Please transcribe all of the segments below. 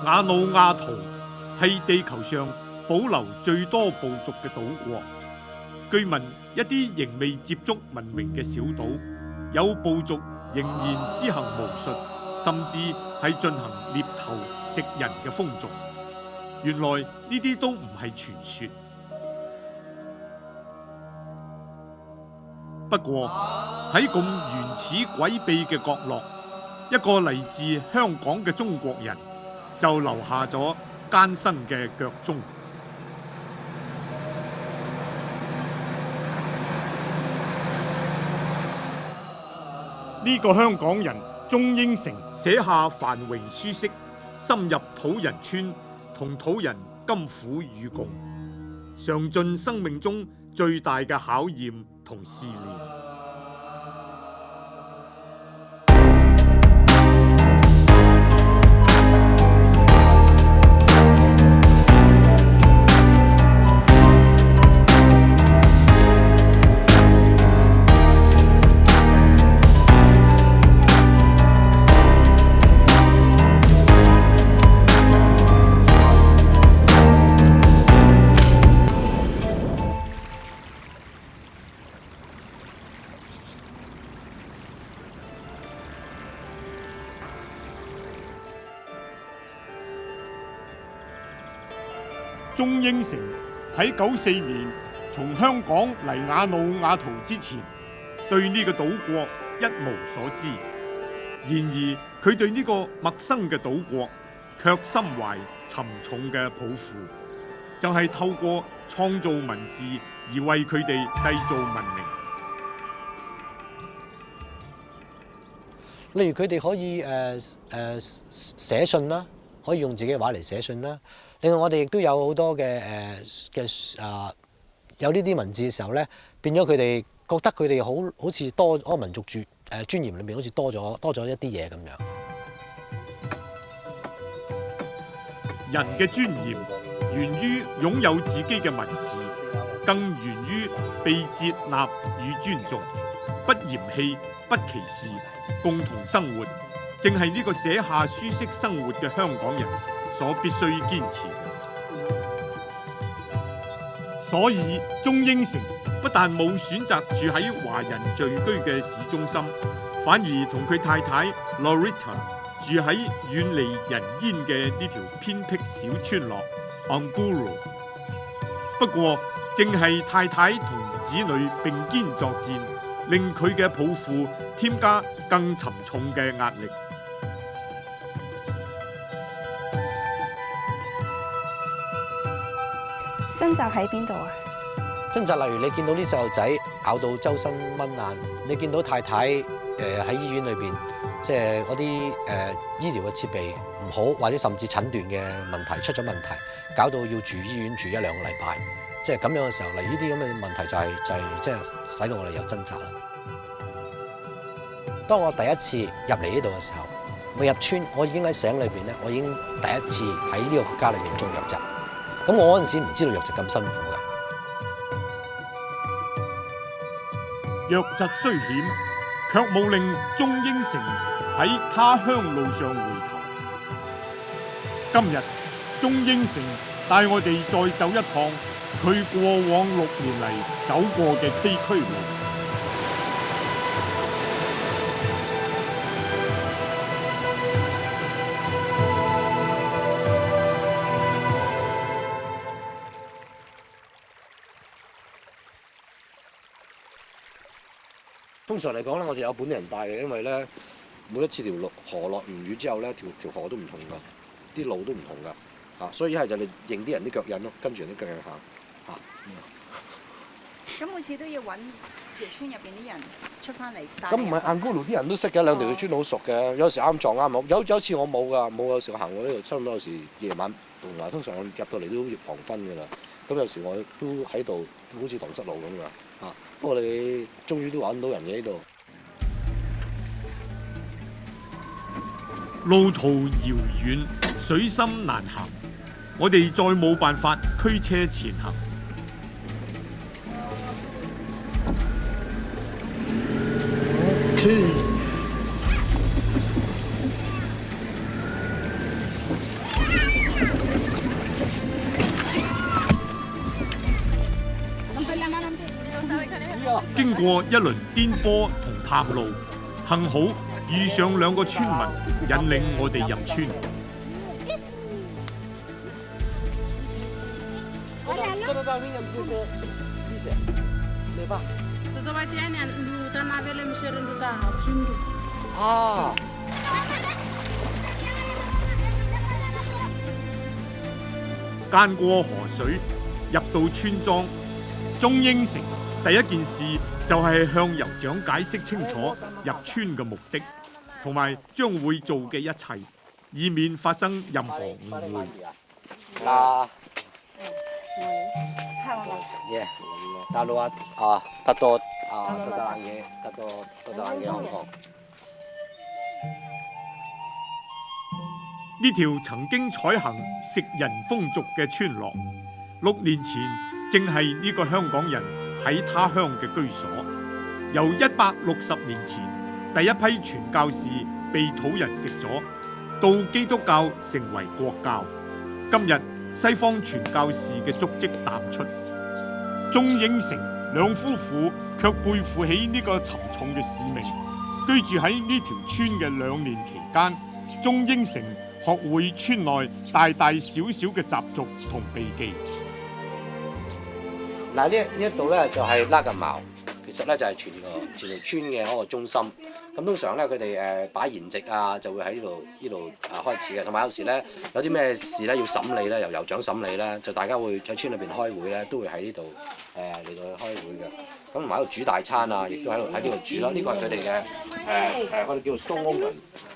瓦努阿圖係地球上保留最多部族嘅島國。據聞一啲仍未接觸文明嘅小島，有部族仍然施行巫術，甚至係進行獵頭食人嘅風俗。原來呢啲都唔係傳說。不過喺咁原始詭秘嘅角落，一個嚟自香港嘅中國人就留下咗艱辛嘅腳蹤。呢個香港人鍾英成寫下繁榮書式，深入土人村，同土人甘苦與共，嘗盡生命中最大嘅考驗同試煉。鍾英成喺94年從香港嚟瓦努阿圖之前，對呢個島國一無所知。然而佢對呢個陌生嘅島國卻心懷沉重嘅抱負，就係透過創造文字而為佢哋締造文明。例如佢哋可以寫信啦，可以用自己嘅話嚟寫信啦。另外我哋亦都有好多嘅有呢啲文字嘅時候咧，變咗佢哋覺得佢哋好似多嗰個民族尊嚴裏面好似多咗一啲嘢咁樣。人嘅尊嚴源於擁有自己嘅文字，更源於被接納與尊重，不嫌棄、不歧視，共同生活，正係呢個寫下書式生活嘅香港人所必須堅持。所以鍾英成不但冇選擇住喺華人聚居嘅市中心，反而同佢太太 Loretta 住喺遠離人煙嘅呢條偏僻小村落 Angulu。不過正係太太同子女並肩作戰，令佢嘅抱負添加更沉重嘅壓力。掙扎喺邊度啊？掙扎，例如你見到啲細路仔咬到周身蚊眼，你見到太太喺醫院裏邊，即係嗰啲醫療嘅設備唔好，或者甚至診斷嘅問題出咗問題，搞到要住醫院住1-2個禮拜，即係咁樣嘅時候，嚟呢啲咁嘅問題就係即係使到我哋有掙扎啦。當我第一次入嚟呢度嘅時候，我入村，我已經喺省裏邊咧，我已經第一次喺呢個國家裏邊種瘧疾。咁我嗰陣時唔知道瘧疾咁辛苦㗎。瘧疾雖險，卻冇令鍾英成喺他鄉路上回頭。今日鍾英成帶我哋再走一趟佢過往6年嚟走過嘅崎嶇路。通常嚟講咧，我就有本地人帶嘅，因為咧每一次條河落完雨之後咧，條河都唔同噶，啲路都唔同噶，所以一係就你認啲人啲腳印咯，跟住人啲腳印行咁每次都要揾條村入邊啲人出翻嚟帶。咁唔係Angulu啲人都識嘅，兩條村好熟嘅，有時啱撞啱有次我冇㗎，有時我行過呢度，差唔多有時夜晚通常我入到嚟都要黃昏㗎啦。咁有時我都喺度，好似蕩失路咁㗎。不過你終於都揾到人嘅呢度。路途遙遠，水深難行，我哋再冇辦法驅車前行。經過一輪顛簸同探路，幸好遇上2個村民引領我哋入村。啊！間過河水，入到村莊，中英城第一件事就係向酋長解釋清楚入村嘅目的，同埋將會做嘅一切，以免發生任何誤會。呢條曾經採行食人風俗嘅村落，6年前正係呢個香港人喺他鄉嘅居所。由160年前第一批傳教士被土人食咗，到基督教成為國教，今日西方傳教士嘅足跡淡出，中英城兩夫婦卻背負起呢個沉重嘅使命。居住喺呢條村嘅2年期間，中英城學會村內大大小小嘅習俗同秘技。嗱，呢一度咧就係拉近茅，其實咧就係全條村嘅嗰個中心。咁通常咧佢哋擺筵席啊，就會喺呢度開始嘅。同埋有時咧有啲咩事咧要審理咧，由酋長審理咧，就大家會喺村裏邊開會咧，都會喺呢度嚟到去開會嘅。咁同埋喺度煮大餐啊，亦都喺呢度煮啦。呢個係佢哋嘅我哋叫做 stone oven，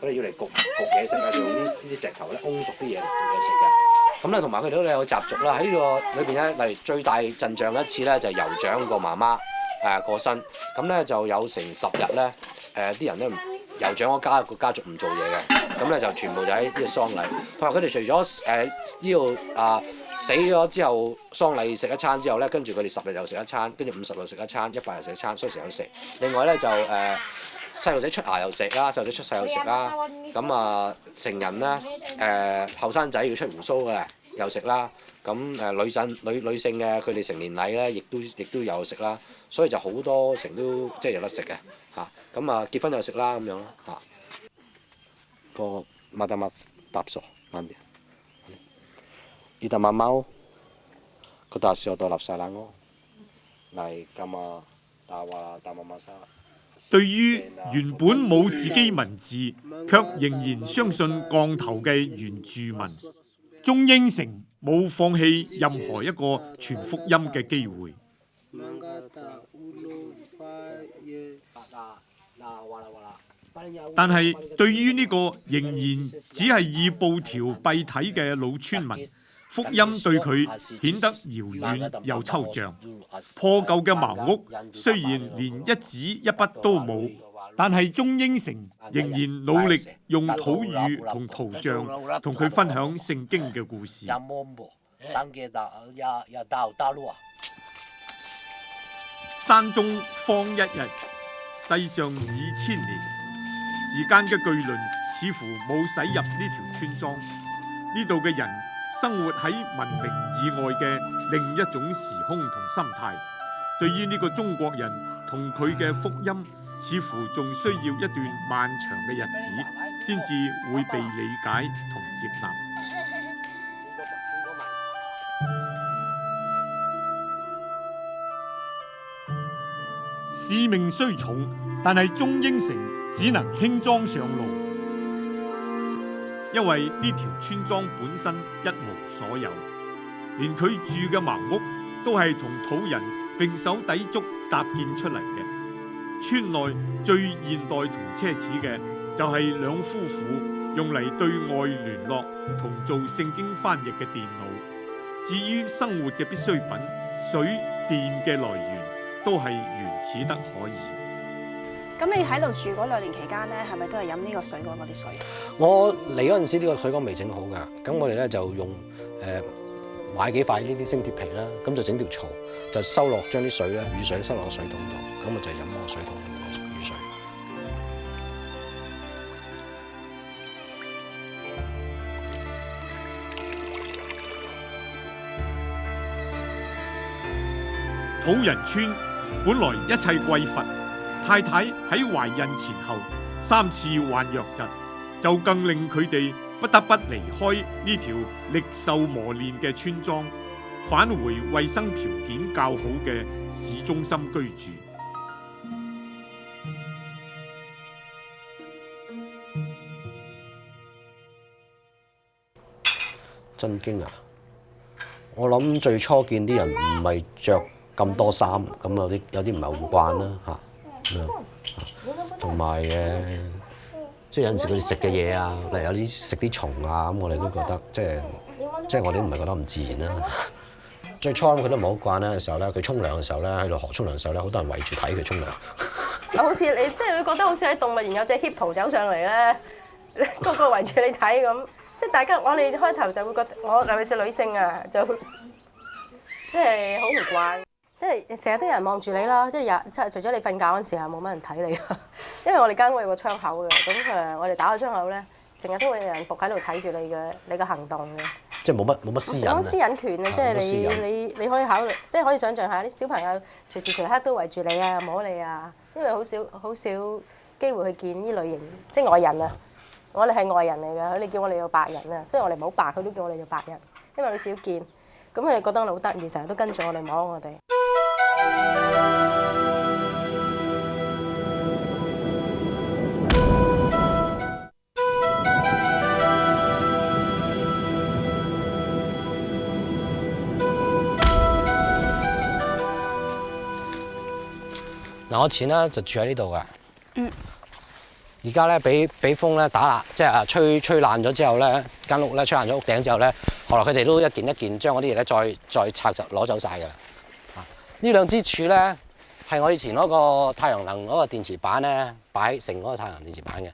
佢哋要嚟焗嘢食啊，就用呢啲石頭咧燶熟啲嘢食嘅。咁咧同埋佢哋都有習俗啦。喺呢個裏邊咧，例如最大陣仗一次咧，就係酋長個媽媽過身，咁咧就有成10日咧，啲人咧酋長嗰個家族唔做嘢嘅，咁咧就全部就喺呢個喪禮。同埋佢哋除咗呢度死咗之後喪禮食一餐之後咧，跟住佢哋10日又食一餐，跟住50日食一餐，100日食一餐，所以成日都食。另外咧就細路仔出牙又食啦，細路仔出世又食啦。咁成人啦，後生仔要出鬍鬚嘅又食啦。咁女性嘅佢哋成年禮咧，亦都有食啦。所以就好多成都即係有得食嘅嚇。咁結婚又食啦咁樣咯嚇。個馬達馬搭索啱啲。Ita mamau ko tasyo to lapsalango嚟咁大媽媽對於原本冇自己文字，卻仍然相信降頭嘅原住民，中英城冇放棄任何一個傳福音嘅機會。但係對於呢個仍然只係以布條蔽體嘅老村民，福音對佢顯得遙遠又抽象。破舊嘅茅屋雖然連一紙一筆都冇，但係中英城仍然努力用土語同圖像同佢分享聖經嘅故事。山中方一日，世上2000年。時間嘅巨輪似乎冇駛入呢條村莊，呢度嘅人生活喺文明以外嘅另一種時空同心態。對於呢個中國人同佢嘅福音，似乎仲需要一段漫長嘅日子，先至會被理解同接納。使命雖重，但係中英城只能輕裝上路，因為呢條村莊本身一無所有，連佢住嘅茅屋都係同土人並手抵足搭建出嚟嘅。村內最現代同奢侈嘅就係2夫婦用嚟對外聯絡同做聖經翻譯嘅電腦。至於生活嘅必需品，水電嘅來源都係原始得可以。咁你喺度住嗰2年期間咧，係咪都係飲呢個水缸嗰啲水？我嚟嗰陣時，呢個水缸未整好㗎，咁我哋咧就用買幾塊呢啲星鐵皮啦，咁就整條槽，就收落將啲水咧雨水收落個水桶度，咁我就飲個水桶嘅雨水。土人村本來一切貴佛，太太喺懷孕前後3次患瘧疾，就更令佢哋不得不離開呢條歷受磨練嘅村莊，返回衛生條件較好嘅市中心居住。震驚啊！我諗最初見啲人唔係着咁多衫，咁有啲唔係好慣啦嚇咁樣，同埋即係有陣時佢哋食嘅嘢啊，例如有啲食啲蟲啊，咁我哋都覺得即係我哋都唔係覺得唔自然啦。最初佢都唔係好慣咧嘅時候咧，佢沖涼嘅時候咧，喺度學沖涼嘅時候咧，好多人圍住睇佢沖涼。好似你即係你覺得好似喺動物園有隻 hippo 走上嚟咧，個個圍住你睇咁。即係大家，我哋開頭就會覺得，我尤其是女性啊，就即係好唔慣，即係成日都有人望住你啦。即係除咗你瞓覺嗰陣時候，冇乜人睇你。因為我哋間屋有個窗口嘅，咁我哋打開窗口咧，成日都會有人伏喺度睇住你嘅行動嘅。即係冇乜私隱啊！冇私隱權啊！即係你可以考慮，即係可以想象下啲小朋友隨時隨刻都圍住你啊，摸你啊，因為好少機會去見呢類型，即係外人啊。我哋係外人嚟㗎，你叫我哋做白人啊，雖然我哋唔好白，佢都叫我哋做白人，因為你少見，咁佢哋覺得我哋好得意，成日都跟住我哋摸我哋。嗱，我以前咧就住喺呢度嘅。而家咧俾風咧打爛，即係吹爛咗之後咧，間屋咧吹爛咗屋頂之後咧，後來佢哋都一件一件將嗰啲嘢咧再拆就攞走晒㗎啦。呢兩支柱咧係我以前嗰個太陽能嗰個電池板咧擺成嗰個太陽能電池板嘅。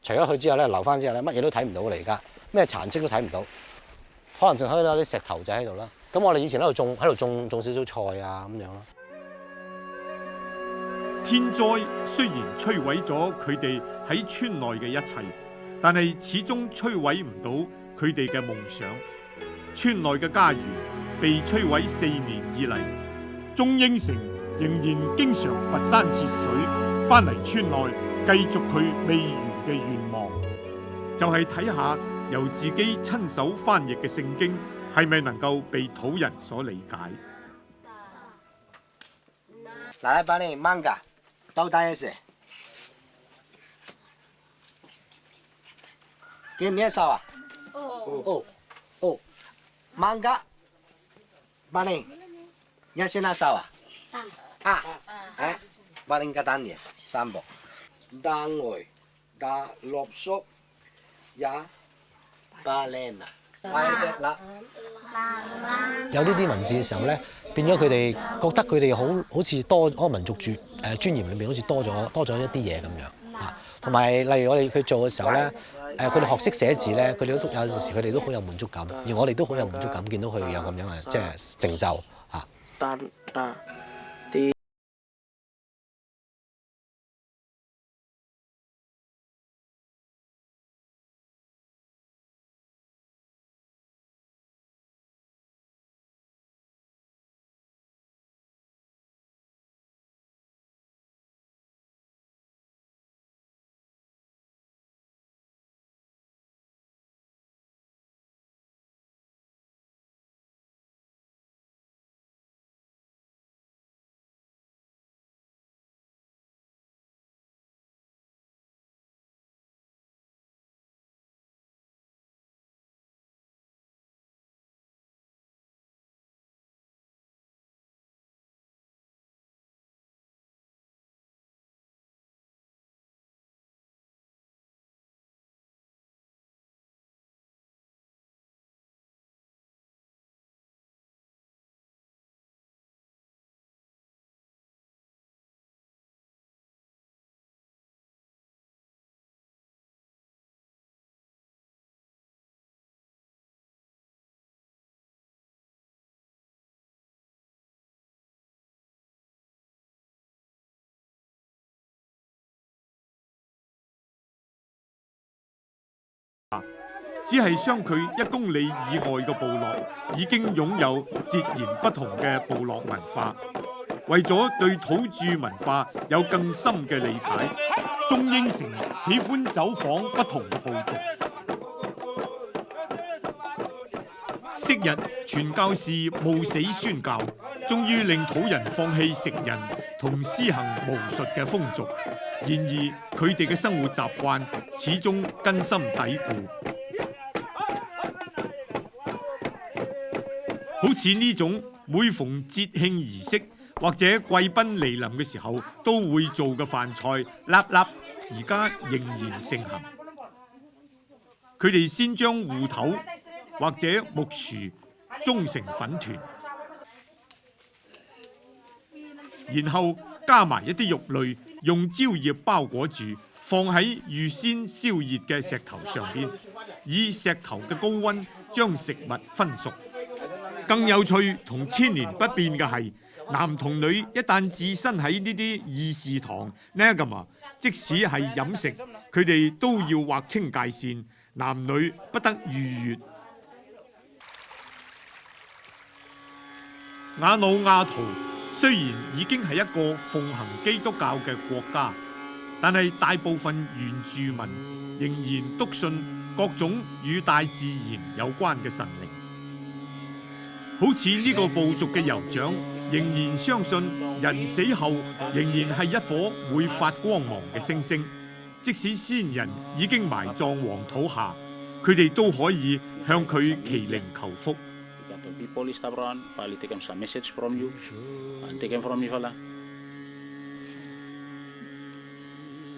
除咗佢之後咧，留翻之後咧，乜嘢都睇唔到嚟而家，咩殘跡都睇唔到，可能淨係有啲石頭仔喺度啦。咁我哋以前喺度種少少菜啊咁樣咯。天災雖然摧毀咗佢哋喺村內嘅一切，但係始終摧毀唔到佢哋嘅夢想。村內嘅家園被摧毀4年以嚟，鍾英成仍然經常跋山涉水返嚟村內，繼續佢未完嘅願望，就係睇下由自己親手翻譯嘅聖經係咪能夠被土人所理解。來幫你manga。到底係誰？給你少啊？哦，manga，巴林，你先拿少啊？巴林個單嘢3部，單位打落宿呀，巴林啊，快些啦！有呢啲文字嘅時候咧，變咗佢哋覺得佢哋好似多嗰個民族尊嚴裏邊好似多咗一啲嘢咁樣嚇。同埋例如我哋佢做嘅時候咧，佢哋學識寫字咧，佢哋都有陣時佢哋都好有滿足感，而我哋都好有滿足感，見到佢有咁樣嘅即係成就嚇。只係相距1公里以外嘅部落已經擁有截然不同嘅部落文化。為咗對土著文化有更深嘅理解，鍾英成喜歡走訪不同部族。昔日傳教士冒死宣教，終於令土人放棄食人同施行巫術嘅風俗。然而佢哋嘅生活習慣始終根深蒂固。好似呢種每逢節慶儀式或者貴賓嚟臨嘅時候都會做嘅飯菜，粒粒而家仍然盛行。佢哋先將芋頭或者木薯舂成粉團，然後加埋一啲肉類，用蕉葉包裹住，放喺預先燒熱嘅石頭上邊，以石頭嘅高溫將食物熏熟。更有趣同千年不變嘅係，男同女一旦置身喺呢啲議事堂 Nagama， 即使係飲食，佢哋都要劃清界線，男女不得逾越。瓦努阿圖雖然已經係一個奉行基督教嘅國家，但係大部分原住民仍然篤信各種與大自然有關嘅神靈。好似呢個部族嘅酋長仍然相信人死後仍然係一顆會發光芒嘅星星，即使先人已經埋葬黃土下，佢哋都可以向佢祈靈求福。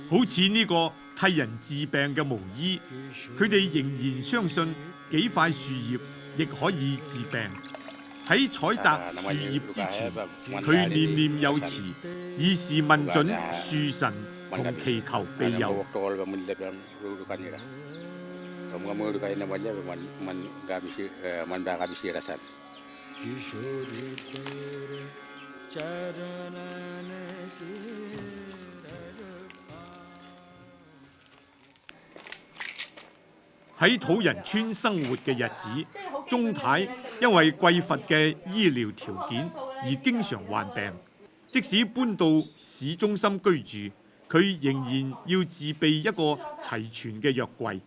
好似呢個替人治病嘅巫醫，佢哋仍然相信幾塊樹葉亦可以治病。喺採摘樹葉之前，佢念念有詞，以示問準樹神同祈求庇佑。喺土人村生活嘅日子，鍾太因為匱乏嘅醫療條件而經常患病，即使搬到市中心居住，佢仍然要自備一個齊全嘅藥櫃。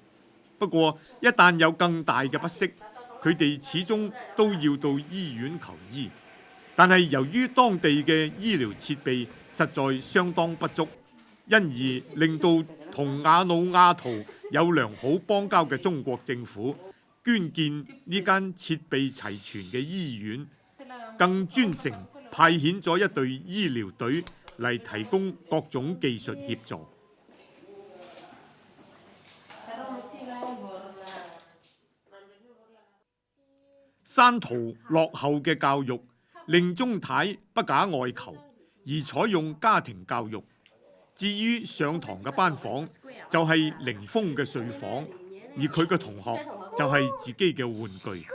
不過一旦有更大嘅不適，佢哋始終都要到醫院求醫。但係由於當地嘅醫療設備實在相當不足，因而令到同瓦努阿圖有良好邦交嘅中國政府捐建呢間設備齊全嘅醫院，更專程派遣咗一隊醫療隊嚟提供各種技術協助。山圖落後嘅教育令鍾太不假外求，而採用家庭教育。至於上堂嘅班房就係凌峰嘅睡房，而佢嘅同學就係自己嘅玩具。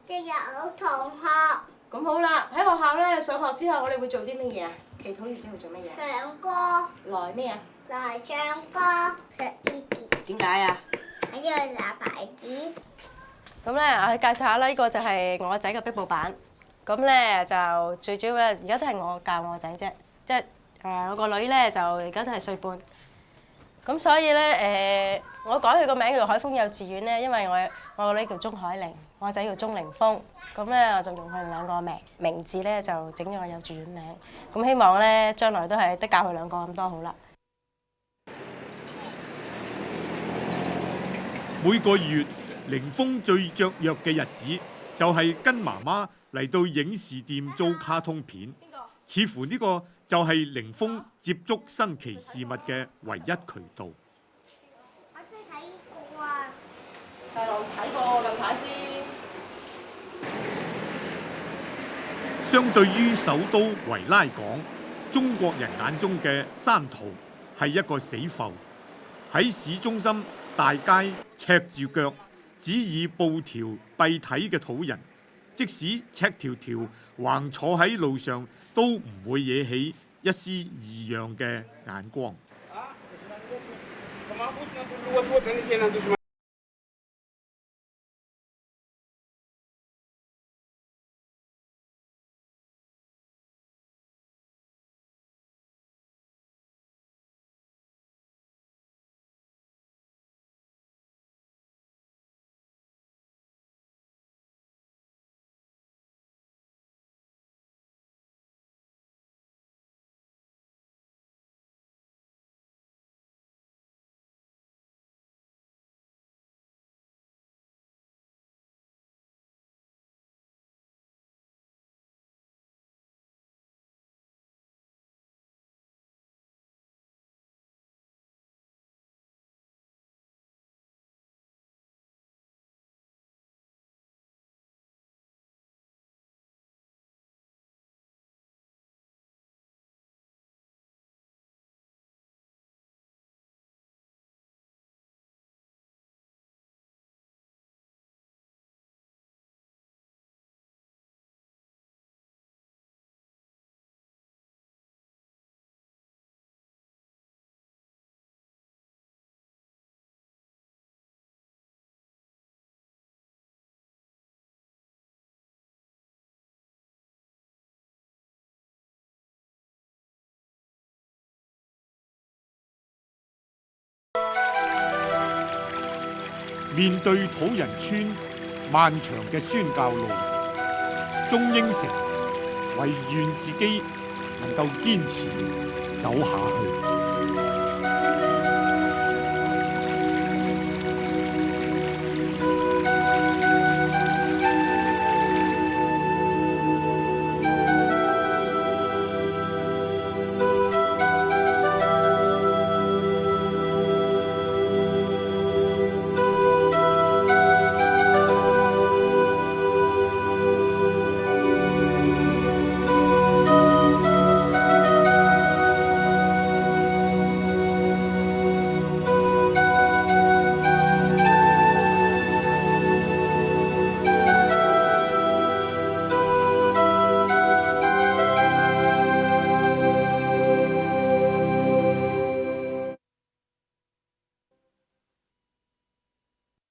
即日好同學。咁好啦，喺學校咧上學之後，我哋會做啲乜嘢啊？祈禱完之後做乜嘢？唱歌。來咩啊？來唱歌。食呢啲。點解啊？喺呢度拿牌子。咁咧，我介紹下啦，呢個就係我仔嘅壁布板。咁咧就最主要咧，而家都係我教我仔啫，即係我個女咧就而家都係歲半。咁所以咧我改佢個名叫海豐幼稚園咧，因為我個女叫鍾海玲，我仔叫鍾凌峰。咁咧我就用佢哋兩個名字咧就整咗個幼稚園名。咁希望咧將來都係得教佢兩個咁多好啦。每個月凌峰最雀躍嘅日子就係跟媽媽嚟到影視店租卡通片，似乎呢個就係凌峰接觸新奇事物嘅唯一渠道。我中意睇呢個啊！細路睇過近排先。相對於首都維拉港，中國人眼中嘅山圖係一個死埠。喺市中心大街赤住腳，只以布條蔽體嘅土人，即使赤條條橫坐喺路上，都唔會惹起一絲異樣嘅眼光。面對土人村漫長嘅宣教路，鍾應成唯願自己能夠堅持走下去。